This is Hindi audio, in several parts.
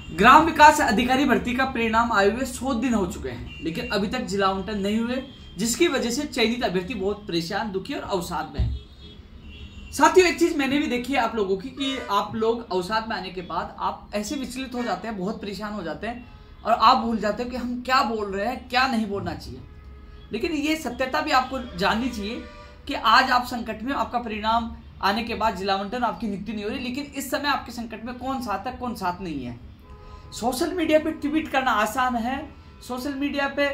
ग्राम विकास अधिकारी भर्ती का परिणाम आए हुए 100 दिन हो चुके हैं, लेकिन अभी तक जिला आवंटन नहीं हुए, जिसकी वजह से चयनित अभ्यर्थी बहुत परेशान, दुखी और अवसाद में हैं। साथियों, एक चीज मैंने भी देखी है आप लोगों की कि आप लोग अवसाद में आने के बाद आप ऐसे विचलित हो जाते हैं, बहुत परेशान हो जाते हैं और आप भूल जाते हो कि हम क्या बोल रहे हैं, क्या नहीं बोलना चाहिए। लेकिन ये सत्यता भी आपको जाननी चाहिए कि आज आप संकट में, आपका परिणाम आने के बाद जिला आवंटन आपकी नियुक्ति नहीं हो रही, लेकिन इस समय आपके संकट में कौन साथ है, कौन साथ नहीं है। सोशल मीडिया पे ट्वीट करना आसान है, सोशल मीडिया पे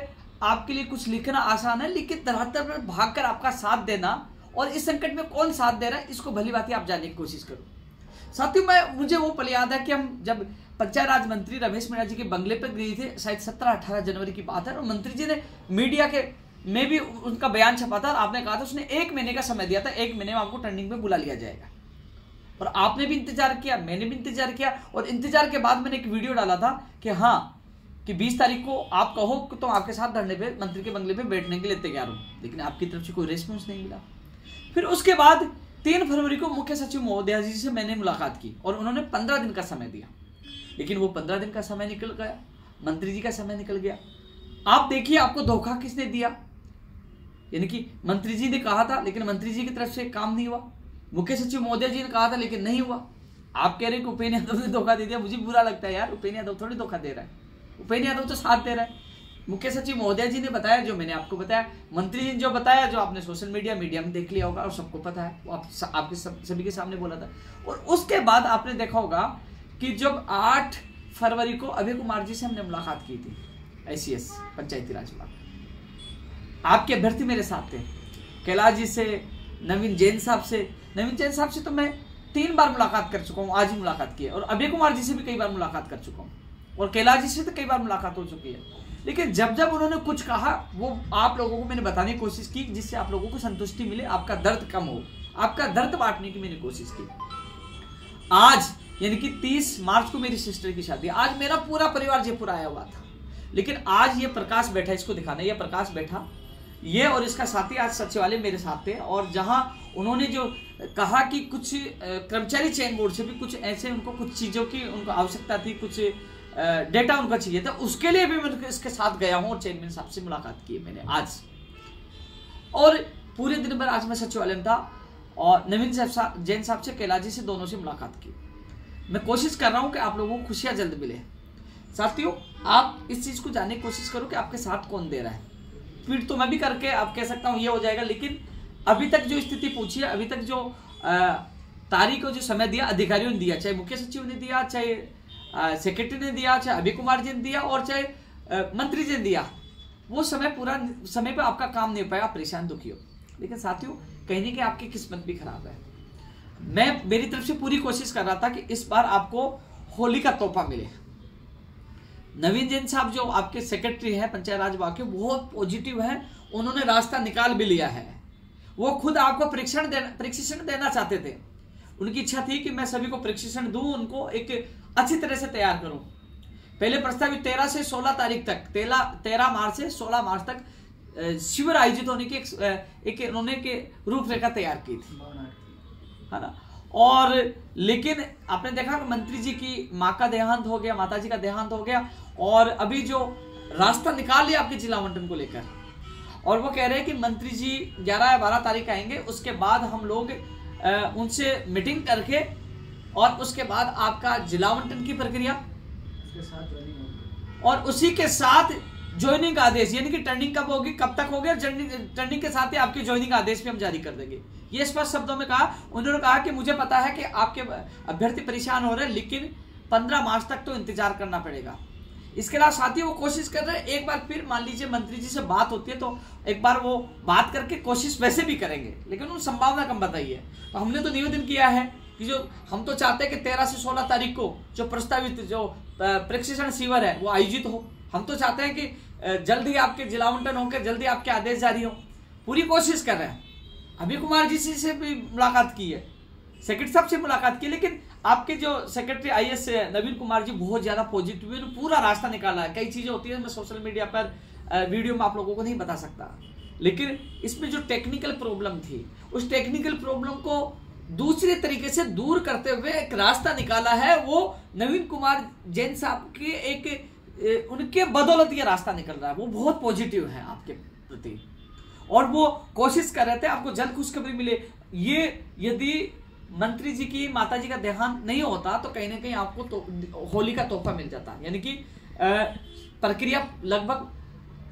आपके लिए कुछ लिखना आसान है, लेकिन धरातल पर भागकर आपका साथ देना और इस संकट में कौन साथ दे रहा है, इसको भली बात आप जानने की कोशिश करो। साथियों, मुझे वो पल याद है कि हम जब पंचायत राज मंत्री रमेश मीणा जी के बंगले पर गए थे, शायद 17-18 जनवरी की बात है, और मंत्री जी ने मीडिया के में भी उनका बयान छपा था और आपने कहा था उसने 1 महीने का समय दिया था, 1 महीने में आपको टर्निंग में बुला लिया जाएगा। और आपने भी इंतजार किया, मैंने भी इंतजार किया, और इंतजार के बाद मैंने एक वीडियो डाला था कि हाँ कि 20 तारीख को आप कहो तो आपके साथ धरने पे मंत्री के बंगले पे बैठने के लिए तैयार हूं, लेकिन आपकी तरफ से कोई रिस्पॉन्स नहीं मिला। फिर उसके बाद 3 फरवरी को मुख्य सचिव महोदया जी से मैंने मुलाकात की और उन्होंने 15 दिन का समय दिया, लेकिन वो 15 दिन का समय निकल गया, मंत्री जी का समय निकल गया। आप देखिए आपको धोखा किसने दिया, यानी कि मंत्री जी ने कहा था लेकिन मंत्री जी की तरफ से काम नहीं हुआ, मुख्य सचिव महोदया जी ने कहा था लेकिन नहीं हुआ। आप कह रहे हैं कि उपेन्द्र यादव ने धोखा दे दिया, मुझे बुरा लगता है यार, उपेन्द्र यादव थोड़ी धोखा दे रहा है, उपेन्द्र यादव तो साथ दे रहा है। मुख्य सचिव महोदया जी ने बताया जो मैंने आपको बताया, मंत्री जी ने जो बताया, जो आपने सोशल मीडिया में देख लिया होगा और सबको पता है, वो आपके सभी के सामने बोला था। और उसके बाद आपने देखा होगा कि जब 8 फरवरी को अभय कुमार जी से हमने मुलाकात की थी, ICS पंचायती राज विभाग, आपके अभ्यर्थी मेरे साथ थे, कैलाश जी से, नवीन जैन साहब से तो मैं 3 बार मुलाकात कर चुका हूँ, आज ही मुलाकात की है, और अभय कुमार जी से भी कई बार मुलाकात कर चुका हूँ, और कैलाश जी से तो कई बार मुलाकात हो चुकी है। लेकिन जब जब उन्होंने कुछ कहा वो आप लोगों को मैंने बताने की कोशिश की, जिससे आप लोगों को संतुष्टि मिले, आपका दर्द कम हो, आपका दर्द बांटने की मैंने कोशिश की। आज यानी कि 30 मार्च को मेरी सिस्टर की शादी, आज मेरा पूरा परिवार जयपुर आया हुआ था, लेकिन आज ये प्रकाश बैठा, इसको दिखाना, ये प्रकाश बैठा, ये और इसका साथी आज सचिवालय मेरे साथ थे, और जहां उन्होंने जो कहा कि कुछ कर्मचारी चयन बोर्ड से भी कुछ ऐसे उनको कुछ चीजों की उनको आवश्यकता थी, कुछ डेटा उनका चाहिए था, उसके लिए भी मैं इसके साथ गया हूं और चेयरमैन साहब से मुलाकात की मैंने आज, और पूरे दिन भर आज मैं सचिवालय में था और नवीन जैन साहब से, कैलाश जी से, दोनों से मुलाकात की। मैं कोशिश कर रहा हूं कि आप लोगों को खुशियां जल्द मिले। साथियों, आप इस चीज को जानने की कोशिश करो कि आपके साथ कौन दे रहा है। ट्वीट तो मैं भी करके आप कह सकता हूं ये हो जाएगा, लेकिन अभी तक जो स्थिति पूछी है, अभी तक जो तारीख को जो समय दिया अधिकारियों ने दिया, चाहे मुख्य सचिव ने दिया, चाहे सेक्रेटरी ने दिया, चाहे अभय कुमार जी ने दिया, और चाहे मंत्री जी ने दिया, वो समय पूरा समय पे आपका काम नहीं हो पाएगा, परेशान दुखी हो। लेकिन साथियों, कहीं नहीं कि आपकी किस्मत भी खराब है। मैं मेरी तरफ से पूरी कोशिश कर रहा था कि इस बार आपको होली का तोहफा मिले। नवीन जैन साहब जो आपके सेक्रेटरी हैं पंचायत राज विभाग के, बहुत पॉजिटिव हैं, उन्होंने रास्ता निकाल भी लिया है, वो खुद आपको प्रशिक्षण देना चाहते थे। उनकी इच्छा थी कि मैं सभी को प्रशिक्षण दूं, उनको एक अच्छी तरह से तैयार करूं। पहले प्रस्तावित 13 से 16 तारीख तक, 13 मार्च से 16 मार्च तक शिविर आयोजित होने की एक उन्होंने के रूपरेखा तैयार की थी, है ना। और लेकिन आपने देखा कि मंत्री जी की माँ का देहांत हो गया, माता जी का देहांत हो गया, और अभी जो रास्ता निकाल लिया आपके जिला आवंटन को लेकर, और वो कह रहे हैं कि मंत्री जी 11 या 12 तारीख आएंगे, उसके बाद हम लोग उनसे मीटिंग करके और उसके बाद आपका जिला आवंटन की प्रक्रिया और उसी के साथ ज्वाइनिंग आदेश, यानी कि टर्निंग कब होगी, कब तक होगी, और टर्निंग के साथ ही आपके ज्वाइनिंग आदेश भी हम जारी कर देंगे। ये स्पष्ट शब्दों में कहा। उन्होंने कहा कि मुझे पता है कि आपके अभ्यर्थी परेशान हो रहे हैं, लेकिन 15 मार्च तक तो इंतजार करना पड़ेगा। इसके अलावा साथियों, वो कोशिश कर रहे हैं, एक बार फिर मान लीजिए मंत्री जी से बात होती है तो एक बार वो बात करके कोशिश वैसे भी करेंगे, लेकिन उन संभावना कम बताइए। तो हमने तो निवेदन किया है कि जो हम तो चाहते हैं कि 13 से 16 तारीख को जो प्रस्तावित जो प्रशिक्षण शिविर है वो आयोजित हो। हम तो चाहते हैं कि जल्द ही आपके जिला आवंटन होकर जल्दी आपके आदेश जारी हो, पूरी कोशिश कर रहे हैं। अभय कुमार जी से भी मुलाकात की है, सेक्रेटरी साहब से मुलाकात की, लेकिन आपके जो सेक्रेटरी IAS नवीन कुमार जी बहुत ज्यादा पॉजिटिव है, पूरा रास्ता निकाला है। कई चीजें होती है मैं सोशल मीडिया पर वीडियो में आप लोगों को नहीं बता सकता, लेकिन इसमें जो टेक्निकल प्रॉब्लम थी उस टेक्निकल प्रॉब्लम को दूसरे तरीके से दूर करते हुए एक रास्ता निकाला है। वो नवीन कुमार जैन साहब के एक उनके बदौलत ये रास्ता निकल रहा है। वो बहुत पॉजिटिव है आपके प्रति और वो कोशिश कर रहे थे आपको जल्द खुशखबरी मिले। ये यदि मंत्री जी की माता जी का देहांत नहीं होता तो कहीं ना कहीं आपको होली का तोहफा मिल जाता। यानी कि प्रक्रिया लगभग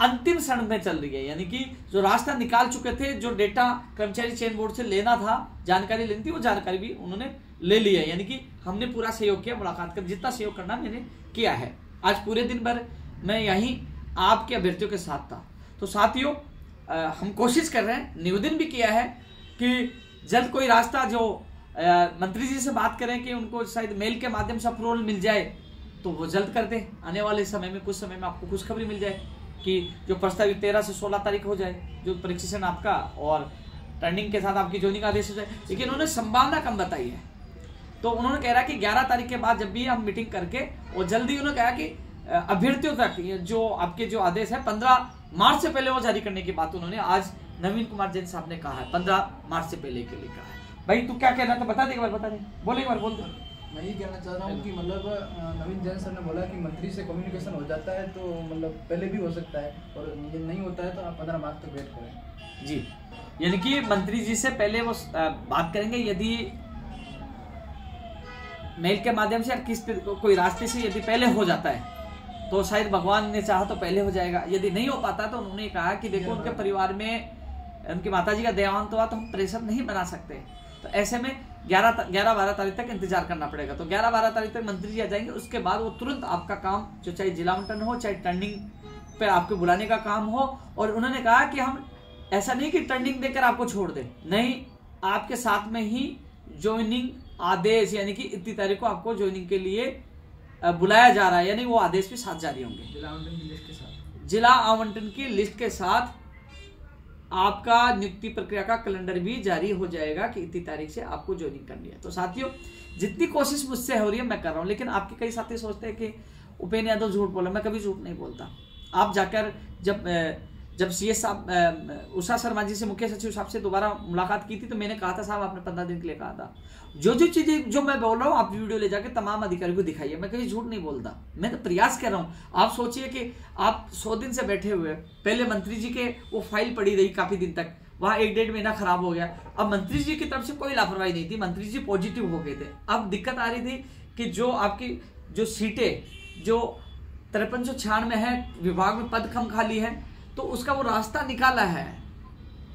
अंतिम क्षण में चल रही है। यानी कि जो रास्ता निकाल चुके थे, जो डेटा कर्मचारी चयन बोर्ड से लेना था, जानकारी लेनी थी, वो जानकारी भी उन्होंने ले ली है। यानी कि हमने पूरा सहयोग किया, मुलाकात कर जितना सहयोग करना मैंने किया है। आज पूरे दिन भर मैं यहीं आपके अभ्यर्थियों के साथ था। तो साथियों, हम कोशिश कर रहे हैं, निवेदन भी किया है कि जल्द कोई रास्ता जो मंत्री जी से बात करें कि उनको शायद मेल के माध्यम से अप्रूवल मिल जाए तो वो जल्द कर दें। आने वाले समय में कुछ समय में आपको खुशखबरी मिल जाए कि जो प्रस्तावित 13 से 16 तारीख हो जाए जो परीक्षण आपका, और टर्निंग के साथ आपकी ज्वाइनिंग आदेश हो जाए। लेकिन उन्होंने संभावना कम बताई है। तो उन्होंने कह रहा कि 11 तारीख के बाद जब भी हम मीटिंग करके, और जल्दी उन्होंने कहा कि अभ्यर्थियों तक जो आपके जो आदेश है 15 मार्च से पहले वो जारी करने की बात उन्होंने आज नवीन कुमार जैन साहब ने कहा है। 15 मार्च से पहले के लिए कहा है। भाई तू क्या कहना था, बता दे एक बार, बता दे, बोल एक बार, बोल दो। मैं ये कहना चाह रहा हूँ कि मतलब नवीन जैन सर ने बोला कि मंत्री से कम्युनिकेशन हो जाता है तो मतलब पहले भी हो सकता है, और ये नहीं होता है तो आप 15 मार्च तक वेट करें। जी, यानी कि मंत्री जी से पहले वो बात करेंगे। यदि मेल के माध्यम से या किस कोई रास्ते से यदि पहले हो जाता है तो शायद भगवान ने चाहा तो पहले हो जाएगा। यदि नहीं हो पाता तो उन्होंने कहा कि देखो उनके परिवार में उनकी माताजी का देहांत हुआ तो हम प्रेशर नहीं बना सकते। तो ऐसे में 11-12 तारीख तक इंतजार करना पड़ेगा। तो 11-12 तारीख तक मंत्री जी आ जाएंगे। उसके बाद वो तुरंत आपका काम, जो चाहे जिला आवंटन हो, चाहे टर्निंग पे आपके बुलाने का काम हो। और उन्होंने कहा कि हम ऐसा नहीं कि टर्निंग देकर आपको छोड़ दें, नहीं, आपके साथ में ही ज्वाइनिंग आदेश, यानी कि इतनी तारीख को आपको ज्वाइनिंग के लिए बुलाया जा रहा है। यानी वो आदेश भी साथ जारी होंगे, जिला आवंटन की लिस्ट के साथ। जिला आवंटन की लिस्ट के साथ आपका नियुक्ति प्रक्रिया का कैलेंडर भी जारी हो जाएगा कि इतनी तारीख से आपको ज्वाइनिंग करनी है। तो साथियों, जितनी कोशिश मुझसे हो रही है मैं कर रहा हूं। लेकिन आपके कई साथी सोचते हैं कि उपेंद्र यादव झूठ बोला। मैं कभी झूठ नहीं बोलता। आप जाकर जब सीएस साहब उषा शर्मा जी से, मुख्य सचिव साहब से दोबारा मुलाकात की थी तो मैंने कहा था साहब आपने 15 दिन के लिए कहा था। जो चीजें जो मैं बोल रहा हूँ आप वीडियो ले जाके तमाम अधिकारियों को दिखाइए। मैं कभी झूठ नहीं बोलता, मैं तो प्रयास कर रहा हूँ। आप सोचिए कि आप 100 दिन से बैठे हुए, पहले मंत्री जी के वो फाइल पड़ी रही काफी दिन तक, वहां 1-1.5 महीना खराब हो गया। अब मंत्री जी की तरफ से कोई लापरवाही नहीं थी, मंत्री जी पॉजिटिव हो गए थे। अब दिक्कत आ रही थी कि जो आपकी जो सीटें जो 5396 है, विभाग में पद कम खाली है, तो उसका वो रास्ता निकाला है,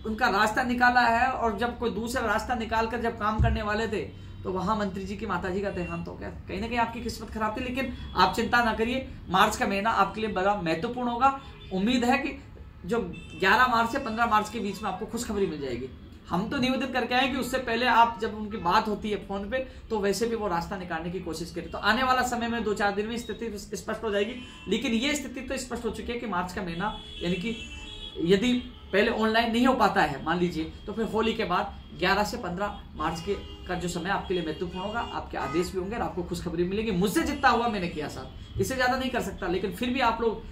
उनका रास्ता निकाला है। और जब कोई दूसरा रास्ता निकालकर जब काम करने वाले थे तो वहां मंत्री जी की माताजी का देहांत हो गया। कहीं ना कहीं आपकी किस्मत खराब थी। लेकिन आप चिंता ना करिए, मार्च का महीना आपके लिए बड़ा महत्वपूर्ण होगा। उम्मीद है कि जो 11 मार्च से 15 मार्च के बीच में आपको खुशखबरी मिल जाएगी। हम तो निवेदन करके आए कि उससे पहले आप जब उनकी बात होती है फोन पे तो वैसे भी वो रास्ता निकालने की कोशिश करें। तो आने वाला समय में 2-4 दिन में स्थिति स्पष्ट हो जाएगी। लेकिन ये स्थिति तो स्पष्ट हो चुकी है कि मार्च का महीना, यानी कि यदि पहले ऑनलाइन नहीं हो पाता है मान लीजिए, तो फिर होली के बाद 11 से 15 मार्च के का जो समय आपके लिए महत्वपूर्ण होगा। आपके आदेश भी होंगे और आपको खुशखबरी मिलेगी। मुझसे जितना हुआ मैंने किया साहब, इससे ज्यादा नहीं कर सकता। लेकिन फिर भी आप लोग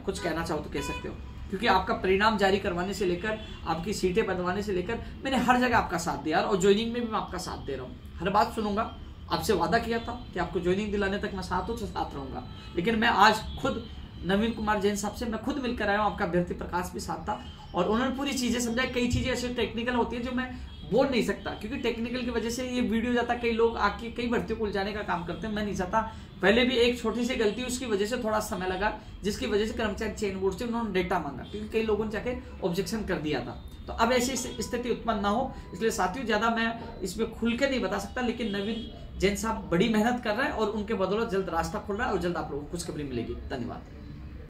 कुछ कहना चाहो तो कह सकते हो, क्योंकि आपका परिणाम जारी करवाने से लेकर आपकी सीटें बनवाने से लेकर मैंने हर जगह आपका साथ दिया। और ज्वाइनिंग में भी मैं आपका साथ दे रहा हूँ, हर बात सुनूंगा। आपसे वादा किया था कि आपको ज्वाइनिंग दिलाने तक मैं साथ रहूंगा। लेकिन मैं आज खुद नवीन कुमार जैन साहब से मैं खुद मिलकर आया हूँ। आपका अभ्यर्थी प्रकाश भी साथ था और उन्होंने पूरी चीजें समझाई। कई चीजें ऐसे टेक्निकल होती है जो मैं बोल नहीं सकता, क्योंकि टेक्निकल की वजह से ये वीडियो जाता, कई लोग आके कई भर्तियों को उलझाने का काम करते हैं। मैं नहीं चाहता। पहले भी एक छोटी सी गलती, उसकी वजह से थोड़ा समय लगा, जिसकी वजह से कर्मचारी चयन बोर्ड से उन्होंने डेटा मांगा, क्योंकि कई लोगों ने जाके ऑब्जेक्शन कर दिया था। तो अब ऐसी स्थिति उत्पन्न ना हो, इसलिए साथियों ज्यादा मैं इसमें खुल के नहीं बता सकता। लेकिन नवीन जैन साहब बड़ी मेहनत कर रहे हैं और उनके बदौलत जल्द रास्ता खुल रहा है और जल्द आप लोगों को खुशखबरी मिलेगी। धन्यवाद।